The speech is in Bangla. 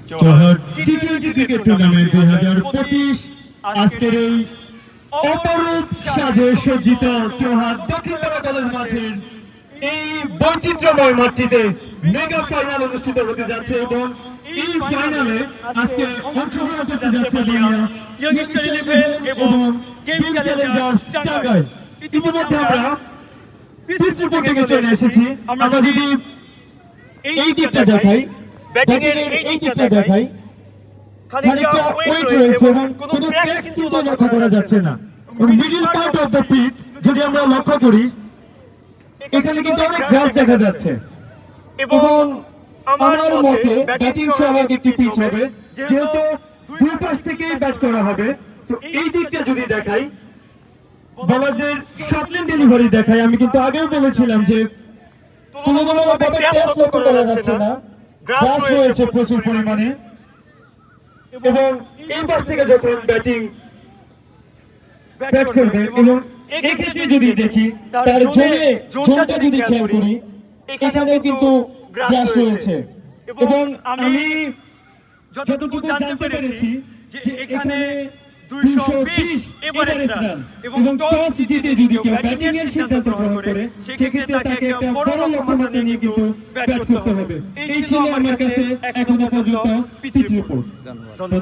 জওহর টি-20 ক্রিকেট টুর্নামেন্ট 2025 আজকের এই অপরূপ সাজে সজ্জিত চৌহান দক্ষিণপাড়া কলেজ মাঠের এই বৈচিত্র্যময় মাঠটিতে মেগা ফাইনাল অনুষ্ঠিত হতে যাচ্ছে এবং এই ফাইনালে আজকে অংশগ্রহণ করতে যাচ্ছে দুনিয়া ইয়ংস্টার 11 এবং গেম চ্যালেঞ্জার টাঙ্গাইল। ইতিমধ্যে আমরা পিচ রিপোর্ট থেকে চলে এসেছি। আমরা যদি এই দিকটা দেখাই, ব্যাটিং এর এই দিকটা দেখাই, খানিকটা ওয়েট রয়েছে এবং কোনো ক্র্যাশ কিন্তু লক্ষ্য করা যাচ্ছে না। Middle part of the pitch যদি আমরা লক্ষ্য করি, এখানে কিন্তু অনেক গ্রাস দেখা যাচ্ছে এবং আমার মতে ব্যাটিং সহ একটি পিচ হবে, যেহেতু দুই পাশ থেকেই ব্যাট করা হবে। তো এই দিকটা যদি দেখাই, বলারদের শর্টলেন ডেলিভারি দেখাই, আমি কিন্তু আগেও বলেছিলাম যে তুলনামূলকভাবে ক্র্যাশ লক্ষ্য করা যাচ্ছে না, গ্রাস রয়েছে প্রচুর পরিমাণে এবং এই পাশ থেকে যখন ব্যাট করবে এবং এক্ষেত্রে যদি দেখি তার জোনটা যদি খেয়াল করি, এখানেও কিন্তু গ্রাস রয়েছে এবং আমি যতটুকু জানতে পেরেছি যে এখানে 220 এভারেজ রান এবং টস জিতে যদি কেউ ব্যাটিং এর সিদ্ধান্ত গ্রহণ করে, সেক্ষেত্রে তাকে একটা বড় লক্ষ্যমাত্রা নিয়ে কিন্তু ব্যাট করতে হবে। এই ছিল আমার কাছে এখনো পর্যন্ত পিচ রিপোর্ট।